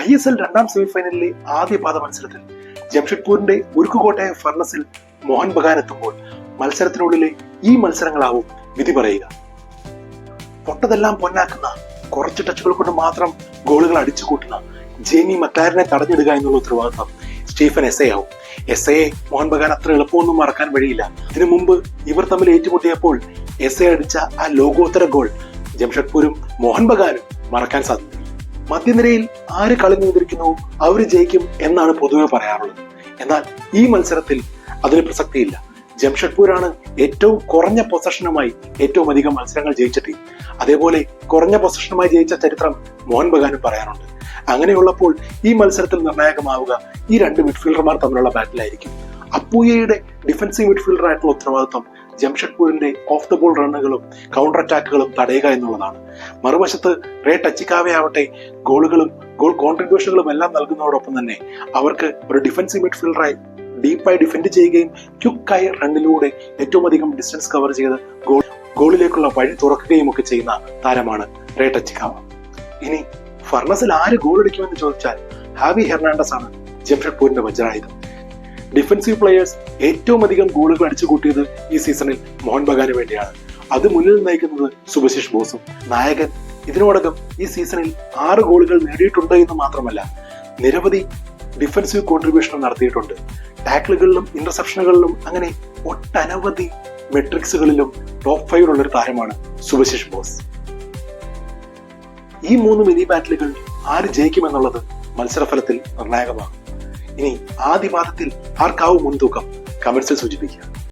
ISL രണ്ടാം സെമിഫൈനലിലെ ആദ്യ പാദ മത്സരത്തിൽ ജംഷഡ്പൂരിന്റെ ഉരുക്കുകോട്ടയായ ഫർണസിൽ മോഹൻ ബഗാൻ എത്തുമ്പോൾ മത്സരത്തിനുള്ളിലെ ഈ മത്സരങ്ങളാവും വിധി പറയുക. പൊട്ടതെല്ലാം പൊന്നാക്കുന്ന, കുറച്ച് ടച്ചുകൾ കൊണ്ട് മാത്രം ഗോളുകൾ അടിച്ചു കൂട്ടുന്ന ജേമി മക്ലാരനെ തടഞ്ഞിടുക എന്നുള്ള ഉത്തരവാദിത്തം സ്റ്റീഫൻ എസ് ആവും. എസ് മോഹൻ ബഗാൻ അത്ര എളുപ്പമൊന്നും മറക്കാൻ വഴിയില്ല. ഇതിനു മുമ്പ് ഇവർ തമ്മിൽ ഏറ്റുമുട്ടിയപ്പോൾ എസ് അടിച്ച ആ ലോകോത്തര ഗോൾ ജംഷഡ്പൂരും മോഹൻ ബഗാനും മറക്കാൻ സാധിക്കും. മധ്യനിരയിൽ ആര് കളി നിയന്ത്രിക്കുന്നു അവര് ജയിക്കും എന്നാണ് പൊതുവെ പറയാറുള്ളത്. എന്നാൽ ഈ മത്സരത്തിൽ അതിന് പ്രസക്തിയില്ല. ജംഷഡ്പൂരാണ് ഏറ്റവും കുറഞ്ഞ പൊസഷനുമായി ഏറ്റവും അധികം മത്സരങ്ങൾ ജയിച്ച ടീം. അതേപോലെ കുറഞ്ഞ പൊസഷനുമായി ജയിച്ച ചരിത്രം മോഹൻ ബഗാനും പറയാനുണ്ട്. അങ്ങനെയുള്ളപ്പോൾ ഈ മത്സരത്തിൽ നിർണായകമാവുക ഈ രണ്ട് മിഡ്ഫീൽഡർമാർ തമ്മിലുള്ള ബാറ്റിലായിരിക്കും. അപ്പൂയയുടെ ഡിഫൻസീവ് മിഡ്ഫീൽഡർ ആയിട്ടുള്ള ഉത്തരവാദിത്വം ജംഷഡ്പൂരിന്റെ ഓഫ് ദ ബോൾ റണ്ണുകളും കൗണ്ടർ അറ്റാക്കുകളും തടയുക എന്നുള്ളതാണ്. മറുവശത്ത് റേ ടച്ചിക്കാവെ ആവട്ടെ ഗോളുകളും ഗോൾ കോൺട്രിബ്യൂഷനുകളും എല്ലാം നൽകുന്നതോടൊപ്പം തന്നെ അവർക്ക് ഒരു ഡിഫൻസീവ് മിഡ്ഫീൽഡറായി ഡീപ്പായി ഡിഫെൻഡ് ചെയ്യുകയും ക്വിക്കായി റണ്ണിലൂടെ ഏറ്റവും അധികം ഡിസ്റ്റൻസ് കവർ ചെയ്ത് ഗോളിലേക്കുള്ള വഴി തുറക്കുകയും ഒക്കെ ചെയ്യുന്ന താരമാണ് റേ ടച്ചിക്കാവ. ഇനി ഫർണസിൽ ആര് ഗോൾ അടിക്കുമെന്ന് ചോദിച്ചാൽ ഹാവി ഹെർണാണ്ടസ് ആണ് ജംഷഡ്പൂരിന്റെ വജ്രായുധം. ഡിഫൻസീവ് പ്ലെയേഴ്സ് ഏറ്റവും അധികം ഗോളുകൾ അടിച്ചു കൂട്ടിയത് ഈ സീസണിൽ മോഹൻ ബഗാന് വേണ്ടിയാണ്. അത് മുന്നിൽ നയിക്കുന്നത് സുബശിഷ് ബോസും. നായകൻ ഇതിനോടകം ഈ സീസണിൽ 6 ഗോളുകൾ നേടിയിട്ടുണ്ട് എന്ന് മാത്രമല്ല നിരവധി ഡിഫൻസീവ് കോൺട്രിബ്യൂഷൻ നടത്തിയിട്ടുണ്ട്. ടാക്കിളുകളിലും ഇന്റർസെപ്ഷനുകളിലും അങ്ങനെ ഒട്ടനവധി മെട്രിക്സുകളിലും ടോപ്പ് 5 ഉള്ള ഒരു താരമാണ് സുബശിഷ് ബോസ്. ഈ 3 മിനി ബാറ്റിലുകൾ ആര് ജയിക്കുമെന്നുള്ളത് മത്സരഫലത്തിൽ നിർണായകമാകും. ഇനി ആദ്യ പാദത്തിൽ ആർക്കാവും മുൻതൂക്കം കമന്റ്സിൽ സൂചിപ്പിക്കുക.